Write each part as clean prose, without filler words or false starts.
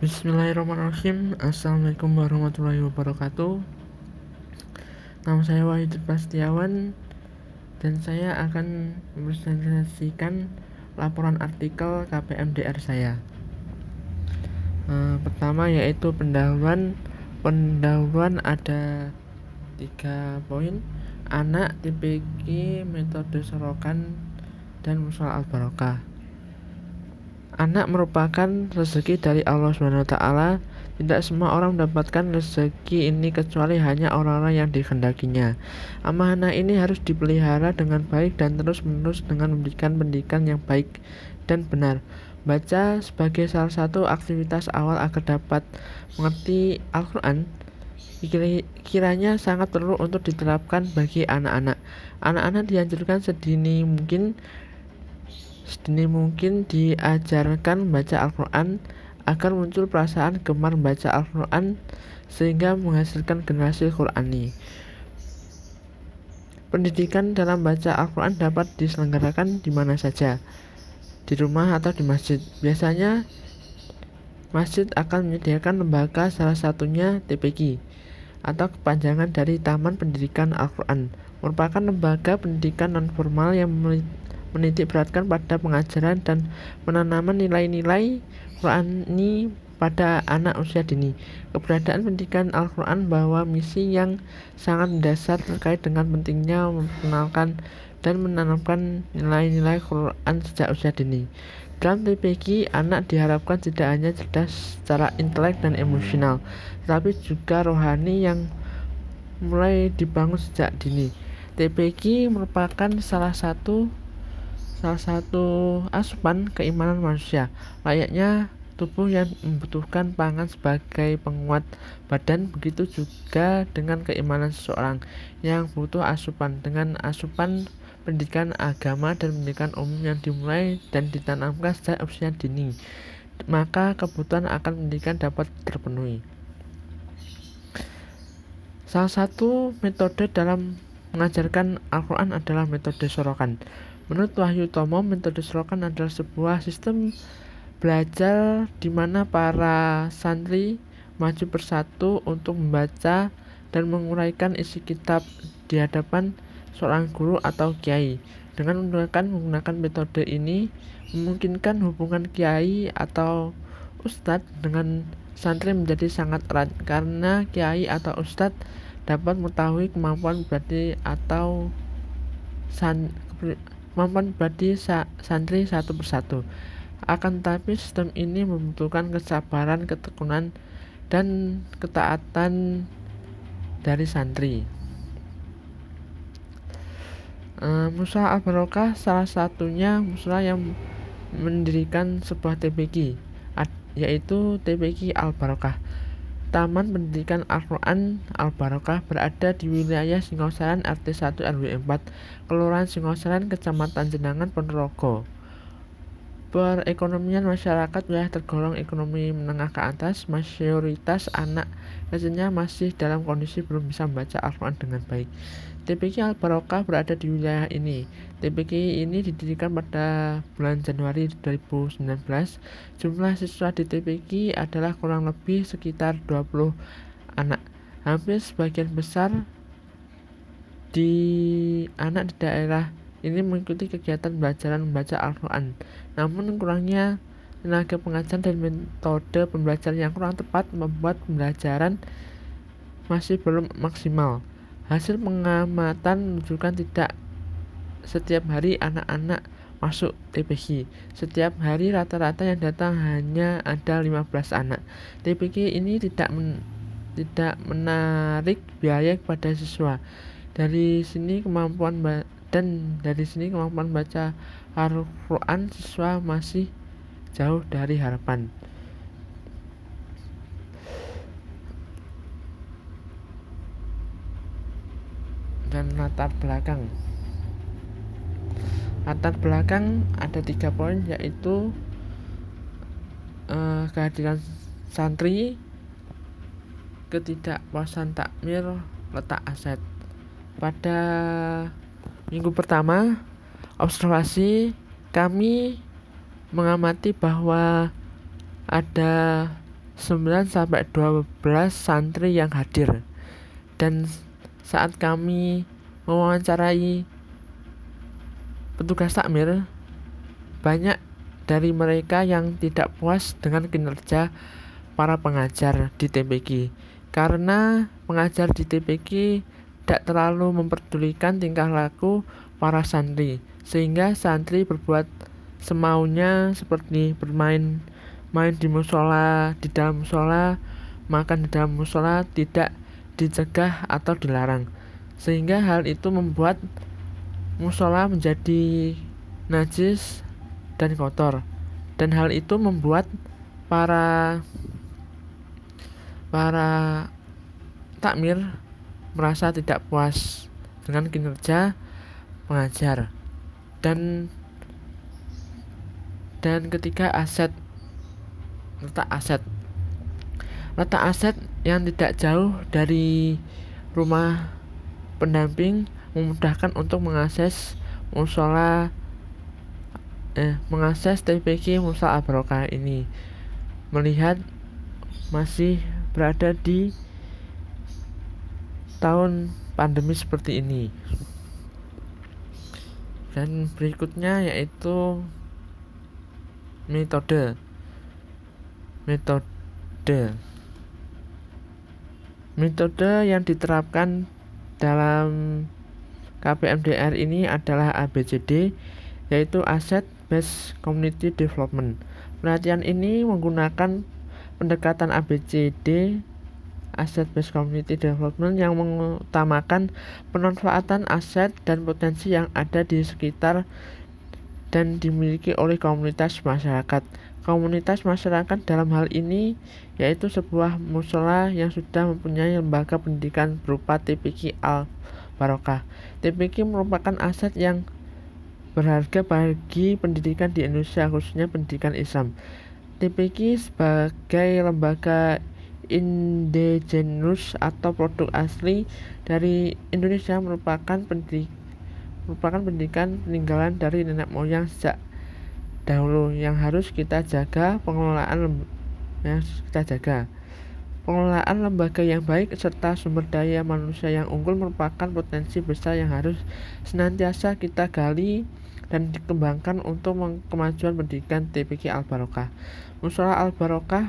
Bismillahirrahmanirrahim. Assalamualaikum warahmatullahi wabarakatuh. Nama saya Wahid Prastiawan dan saya akan mempresentasikan laporan artikel KPMDR saya. Pertama yaitu pendahuluan. Pendahuluan ada 3 poin: anak, TPQ, metode sorokan, dan musalah al-barokah. Anak merupakan rezeki dari Allah SWT. Tidak semua orang mendapatkan rezeki ini kecuali hanya orang-orang yang dikehendakinya. Amanah ini harus dipelihara dengan baik dan terus-menerus dengan memberikan pendidikan yang baik dan benar. Baca sebagai salah satu aktivitas awal agar dapat mengerti Al-Quran kiranya sangat perlu untuk diterapkan bagi anak-anak. Anak-anak dianjurkan sedini mungkin diajarkan membaca Al-Quran agar muncul perasaan gemar membaca Al-Quran sehingga menghasilkan generasi Qurani. Pendidikan dalam baca Al-Quran dapat diselenggarakan di mana saja, di rumah atau di masjid. Biasanya masjid akan menyediakan lembaga, salah satunya TPQ atau kepanjangan dari Taman Pendidikan Al-Quran, merupakan lembaga pendidikan non-formal yang menitik beratkan pada pengajaran dan penanaman nilai-nilai Qurani pada anak usia dini. Keberadaan pendidikan Al-Quran membawa misi yang sangat mendasar terkait dengan pentingnya memperkenalkan dan menanamkan nilai-nilai Quran sejak usia dini. Dalam TPQ, anak diharapkan tidak hanya cerdas secara intelek dan emosional, tetapi juga rohani yang mulai dibangun sejak dini. TPQ merupakan salah satu asupan keimanan manusia. Layaknya tubuh yang membutuhkan pangan sebagai penguat badan, begitu juga dengan keimanan seseorang yang butuh asupan. Dengan asupan pendidikan agama dan pendidikan umum yang dimulai dan ditanamkan sejak usia dini, maka kebutuhan akan pendidikan dapat terpenuhi. Salah satu metode dalam mengajarkan Al-Quran adalah metode sorokan. Menurut Wahyu Tomo, metode sorokan adalah sebuah sistem belajar di mana para santri maju persatu untuk membaca dan menguraikan isi kitab di hadapan seorang guru atau kiai. Dengan menggunakan metode ini, memungkinkan hubungan kiai atau ustadz dengan santri menjadi sangat erat, karena kiai atau ustadz dapat mengetahui kemampuan pribadi santri satu persatu. Akan tetapi sistem ini membutuhkan kesabaran, ketekunan, dan ketaatan dari santri. Musalah al-barokah salah satunya musalah yang mendirikan sebuah TPQ, yaitu TPQ Al-Barokah. Taman Pendidikan Al-Quran Al-Barokah berada di wilayah Singosaran RT 1 RW 4, Kelurahan Singosaran, Kecamatan Jenangan, Ponorogo. Perekonomian masyarakat wilayah tergolong ekonomi menengah ke atas. Mayoritas anak kecilnya masih dalam kondisi belum bisa membaca Al-Quran dengan baik. TPQ Al-Barokah berada di wilayah ini. TPQ ini didirikan pada bulan Januari 2019. Jumlah siswa di TPQ adalah kurang lebih sekitar 20 anak. Hampir sebagian besar di anak di daerah ini mengikuti kegiatan belajaran membaca Al-Quran. Namun kurangnya tenaga pengajar dan metode pembelajaran yang kurang tepat membuat pembelajaran masih belum maksimal. Hasil pengamatan menunjukkan tidak setiap hari anak-anak masuk TPQ. Setiap hari rata-rata yang datang hanya ada 15 anak. TPQ ini tidak menarik biaya kepada siswa. Dari sini kemampuan baca Al-Quran siswa masih jauh dari harapan. Dan latar belakang ada 3 poin, yaitu kehadiran santri, ketidakpuasan takmir, letak aset. Pada minggu pertama observasi, kami mengamati bahwa ada 9-12 santri yang hadir. Dan saat kami mewawancarai petugas takmir, banyak dari mereka yang tidak puas dengan kinerja para pengajar di TPQ, karena pengajar di TPQ tidak terlalu memperdulikan tingkah laku para santri, sehingga santri berbuat semaunya seperti main di musola, di dalam musola, makan di dalam musola, tidak dicegah atau dilarang, sehingga hal itu membuat musola menjadi najis dan kotor, dan hal itu membuat para takmir merasa tidak puas dengan kinerja pengajar. Dan ketiga, letak aset yang tidak jauh dari rumah pendamping memudahkan untuk mengakses TPQ Musola Al-Barokah ini, melihat masih berada di tahun pandemi seperti ini. Dan berikutnya yaitu metode yang diterapkan dalam KPMDR ini adalah ABCD, yaitu Asset Based Community Development. Pelatihan ini menggunakan pendekatan ABCD, Asset Based Community Development, yang mengutamakan pemanfaatan aset dan potensi yang ada di sekitar dan dimiliki oleh komunitas masyarakat. Komunitas masyarakat dalam hal ini yaitu sebuah musola yang sudah mempunyai lembaga pendidikan berupa TPQ Al-Barokah. TPQ merupakan aset yang berharga bagi pendidikan di Indonesia, khususnya pendidikan Islam. TPQ sebagai lembaga indigenous atau produk asli dari Indonesia merupakan pendidikan peninggalan dari nenek moyang sejak dahulu yang harus kita jaga. Pengelolaan lembaga yang baik serta sumber daya manusia yang unggul merupakan potensi besar yang harus senantiasa kita gali dan dikembangkan untuk kemajuan pendidikan TPQ Al-Barokah. Musola Al-Barokah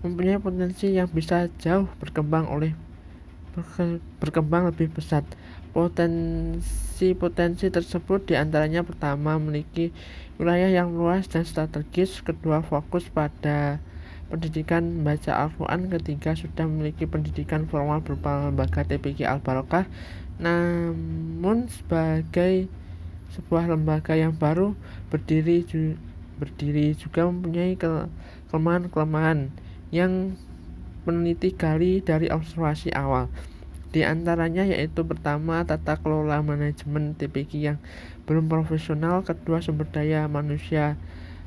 mempunyai potensi yang bisa jauh berkembang lebih pesat. Potensi tersebut diantaranya: pertama, memiliki wilayah yang luas dan strategis; kedua, fokus pada pendidikan membaca Al-Quran; ketiga, sudah memiliki pendidikan formal berupa lembaga TPQ Al-Barokah, namun sebagai sebuah lembaga yang baru berdiri juga mempunyai kelemahan yang peneliti gali dari observasi awal. Di antaranya yaitu: pertama, tata kelola manajemen TPQ yang belum profesional; kedua, sumber daya manusia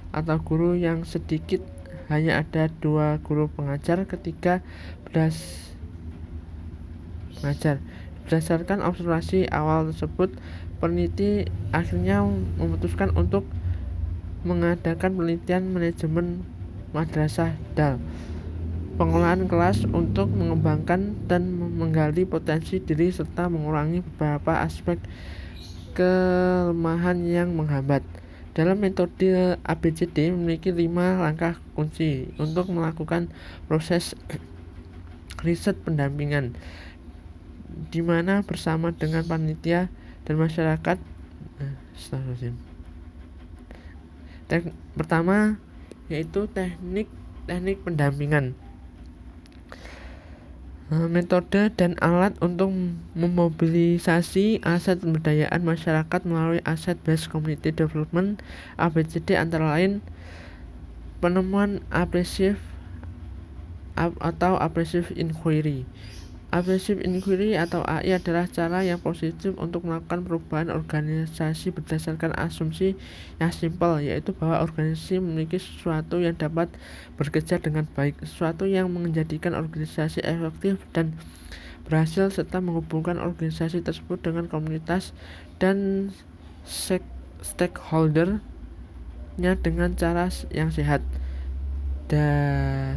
atau guru yang sedikit, hanya ada 2 guru pengajar; ketiga, pengajar. Berdasarkan observasi awal tersebut, peneliti akhirnya memutuskan untuk mengadakan penelitian manajemen madrasah DAL, pengelolaan kelas, untuk mengembangkan dan menggali potensi diri serta mengurangi beberapa aspek kelemahan yang menghambat. Dalam metode ABCD memiliki 5 langkah kunci untuk melakukan proses riset pendampingan, di mana bersama dengan panitia dan masyarakat. Pertama yaitu teknik pendampingan. Metode dan alat untuk memobilisasi aset pemberdayaan masyarakat melalui Asset Based Community Development ABCD antara lain: penemuan appreciative atau appreciative inquiry. Appreciative inquiry atau AI adalah cara yang positif untuk melakukan perubahan organisasi berdasarkan asumsi yang simpel, yaitu bahwa organisasi memiliki sesuatu yang dapat bekerja dengan baik, sesuatu yang menjadikan organisasi efektif dan berhasil, serta menghubungkan organisasi tersebut dengan komunitas dan stakeholder-nya dengan cara yang sehat.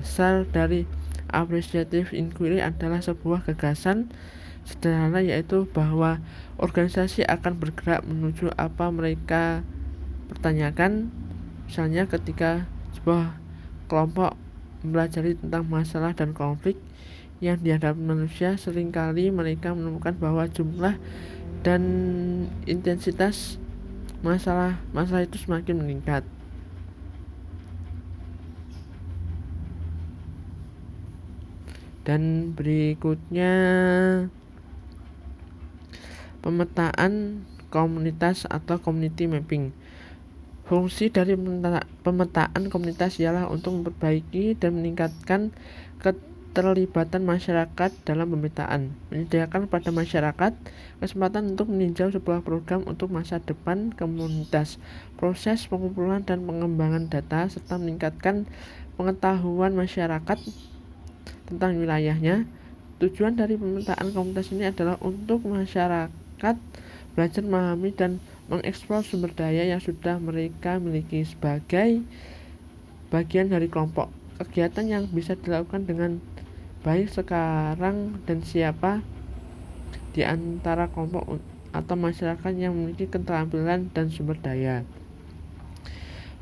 Dasar dari appreciative inquiry adalah sebuah gagasan sederhana, yaitu bahwa organisasi akan bergerak menuju apa mereka pertanyakan. Misalnya ketika sebuah kelompok mempelajari tentang masalah dan konflik yang dihadapi manusia, seringkali mereka menemukan bahwa jumlah dan intensitas masalah itu semakin meningkat. Dan berikutnya pemetaan komunitas atau community mapping. Fungsi dari pemetaan komunitas ialah untuk memperbaiki dan meningkatkan keterlibatan masyarakat dalam pemetaan, menyediakan pada masyarakat kesempatan untuk meninjau sebuah program untuk masa depan komunitas, proses pengumpulan dan pengembangan data, serta meningkatkan pengetahuan masyarakat tentang wilayahnya. Tujuan dari pemetaan komunitas ini adalah untuk masyarakat belajar memahami dan mengeksplor sumber daya yang sudah mereka miliki sebagai bagian dari kelompok. Kegiatan yang bisa dilakukan dengan baik sekarang dan siapa di antara kelompok atau masyarakat yang memiliki keterampilan dan sumber daya.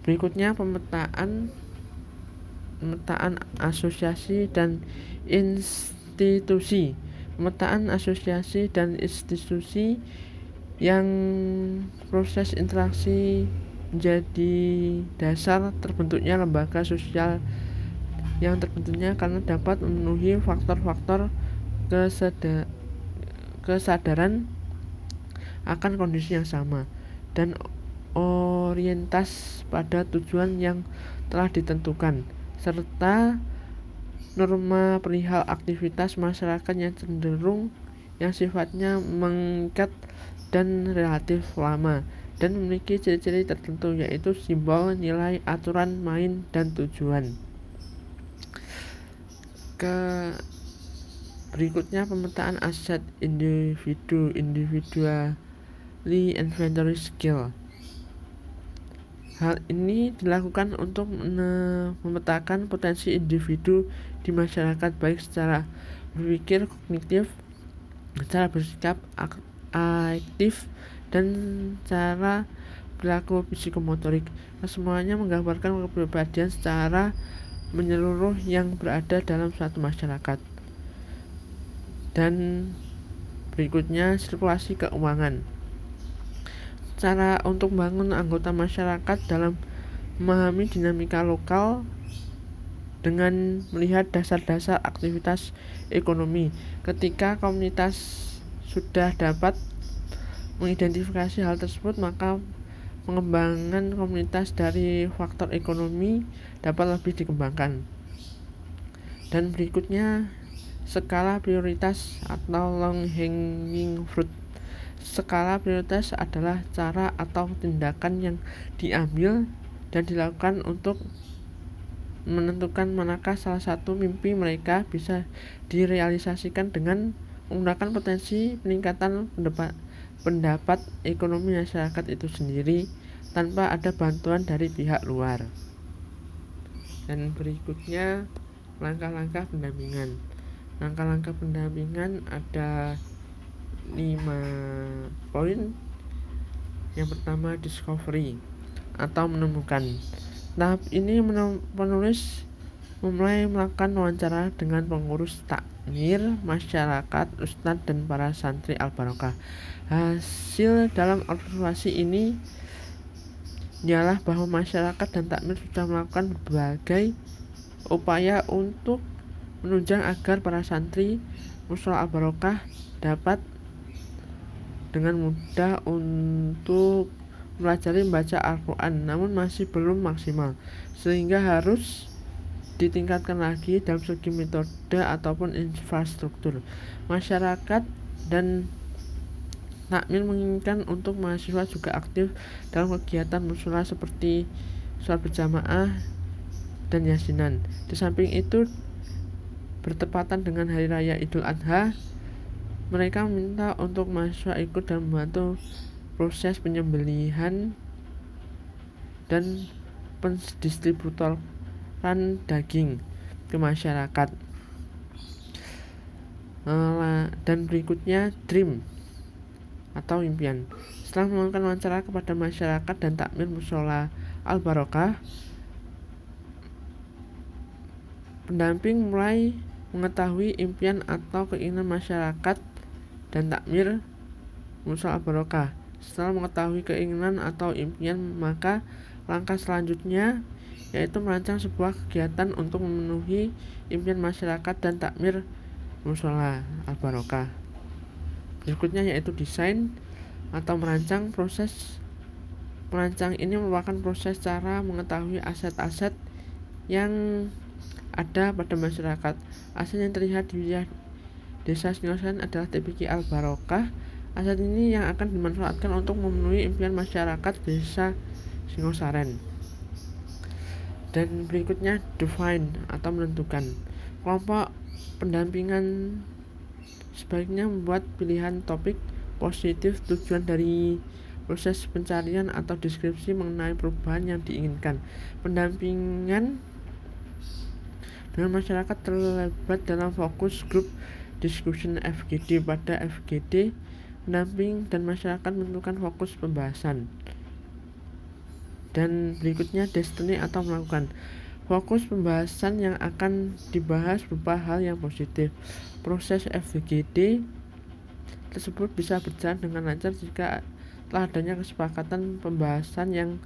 Berikutnya pemetaan asosiasi dan institusi. Pemetaan asosiasi dan institusi yang proses interaksi menjadi dasar terbentuknya lembaga sosial yang terbentuknya karena dapat memenuhi faktor-faktor kesadaran akan kondisi yang sama dan orientas pada tujuan yang telah ditentukan, serta norma perihal aktivitas masyarakat yang cenderung yang sifatnya mengikat dan relatif lama dan memiliki ciri-ciri tertentu, yaitu simbol, nilai, aturan main, dan tujuan. Berikutnya pemetaan aset individually inventory skill. Hal ini dilakukan untuk memetakan potensi individu di masyarakat, baik secara berpikir, kognitif, cara bersikap aktif, dan cara perilaku psikomotorik. Kesemuanya menggambarkan kepribadian secara menyeluruh yang berada dalam suatu masyarakat. Dan berikutnya sirkulasi keuangan. Cara untuk membangun anggota masyarakat dalam memahami dinamika lokal dengan melihat dasar-dasar aktivitas ekonomi. Ketika komunitas sudah dapat mengidentifikasi hal tersebut, maka pengembangan komunitas dari faktor ekonomi dapat lebih dikembangkan. Dan berikutnya skala prioritas atau long hanging fruit. Skala prioritas adalah cara atau tindakan yang diambil dan dilakukan untuk menentukan manakah salah satu mimpi mereka bisa direalisasikan dengan menggunakan potensi peningkatan pendapat ekonomi masyarakat itu sendiri tanpa ada bantuan dari pihak luar. Dan berikutnya langkah-langkah pendampingan. Langkah-langkah pendampingan ada 5 poin. Yang pertama, discovery atau menemukan. Tahap ini penulis memulai melakukan wawancara dengan pengurus takmir, masyarakat, ustadz, dan para santri Al-Barokah. Hasil dalam observasi ini ialah bahwa masyarakat dan takmir sudah melakukan berbagai upaya untuk menunjang agar para santri Mushola Al-Barokah dapat dengan mudah untuk mempelajari membaca Al-Quran, namun masih belum maksimal, sehingga harus ditingkatkan lagi dalam segi metode ataupun infrastruktur. Masyarakat dan takmir menginginkan untuk mahasiswa juga aktif dalam kegiatan mushola seperti sholat berjamaah dan yasinan. Di samping itu, bertepatan dengan Hari Raya Idul Adha, mereka meminta untuk mahasiswa ikut dan membantu proses penyembelihan dan pendistributoran daging. ke masyarakat. Dan berikutnya dream atau impian. Setelah melakukan wawancara kepada masyarakat dan takmir mushola Al-Barokah, pendamping mulai mengetahui impian atau keinginan masyarakat dan takmir mushola Al-Barokah. Setelah mengetahui keinginan atau impian, maka langkah selanjutnya yaitu merancang sebuah kegiatan untuk memenuhi impian masyarakat dan takmir mushola Al-Barokah. Berikutnya yaitu desain atau merancang. Proses merancang ini merupakan proses cara mengetahui aset-aset yang ada pada masyarakat. Aset yang terlihat di wilayah desa Singosaren adalah TPQ Al-Barokah. Aset ini yang akan dimanfaatkan untuk memenuhi impian masyarakat desa Singosaren. Dan berikutnya define atau menentukan. Kelompok pendampingan sebaiknya membuat pilihan topik positif tujuan dari proses pencarian atau deskripsi mengenai perubahan yang diinginkan. Pendampingan dengan masyarakat terlibat dalam fokus group discussion FGD. Pada FGD, pendamping dan masyarakat menentukan fokus pembahasan. Dan berikutnya destiny atau melakukan. Fokus pembahasan yang akan dibahas berupa hal yang positif. Proses FGD tersebut bisa berjalan dengan lancar jika telah adanya kesepakatan pembahasan yang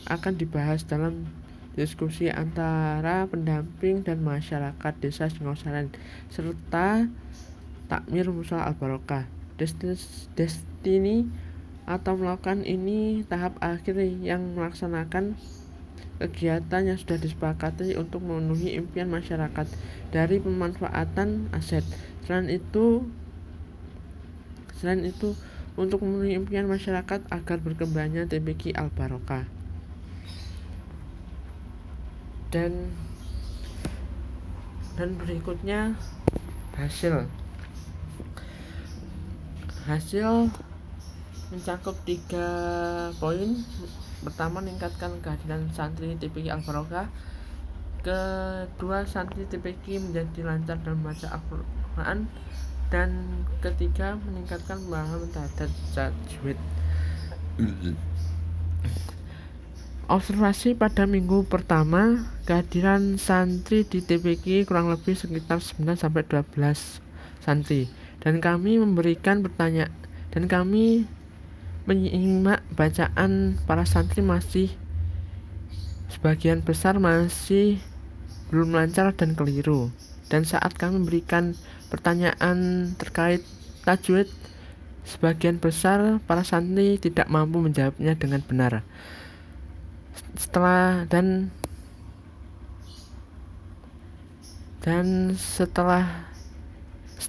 akan dibahas dalam diskusi antara pendamping dan masyarakat desa Singosaren serta takmir mushola Al-Barokah. Destiny atau melakukan ini tahap akhir yang melaksanakan kegiatan yang sudah disepakati untuk memenuhi impian masyarakat dari pemanfaatan aset. Selain itu untuk memenuhi impian masyarakat agar berkembangnya TPQ Al-Barokah. Dan berikutnya hasil mencakup 3 poin. Pertama, meningkatkan kehadiran santri TPQ Al-Barokah. Kedua, santri TPQ menjadi lancar dalam membaca Al-Quran. Dan ketiga, meningkatkan pemahaman terhadap tajwid. Observasi pada minggu pertama, kehadiran santri di TPQ kurang lebih sekitar 9-12 santri. Dan kami menyimak bacaan para santri sebagian besar masih belum lancar dan keliru. Dan saat kami memberikan pertanyaan terkait tajwid, sebagian besar para santri tidak mampu menjawabnya dengan benar. Setelah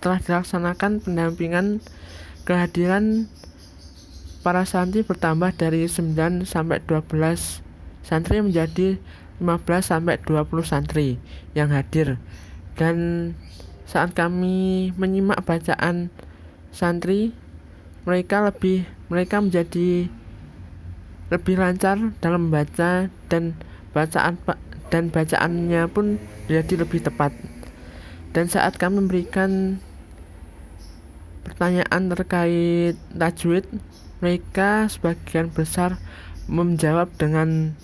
dilaksanakan pendampingan, kehadiran para santri bertambah dari 9-12 santri menjadi 15-20 santri yang hadir. Dan saat kami menyimak bacaan santri, mereka menjadi lebih lancar dalam membaca dan bacaannya pun menjadi lebih tepat. Dan saat kami memberikan pertanyaan terkait tajwid, mereka sebagian besar menjawab dengan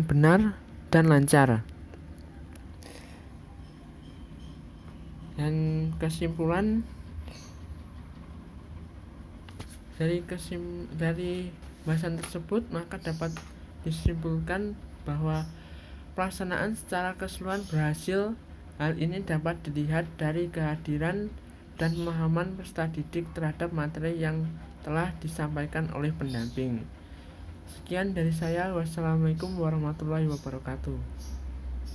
benar dan lancar. Dan kesimpulan dari bahasan tersebut, maka dapat disimpulkan bahwa pelaksanaan secara keseluruhan berhasil. Hal ini dapat dilihat dari kehadiran dan pemahaman peserta didik terhadap materi yang telah disampaikan oleh pendamping. Sekian dari saya. Wassalamualaikum warahmatullahi wabarakatuh.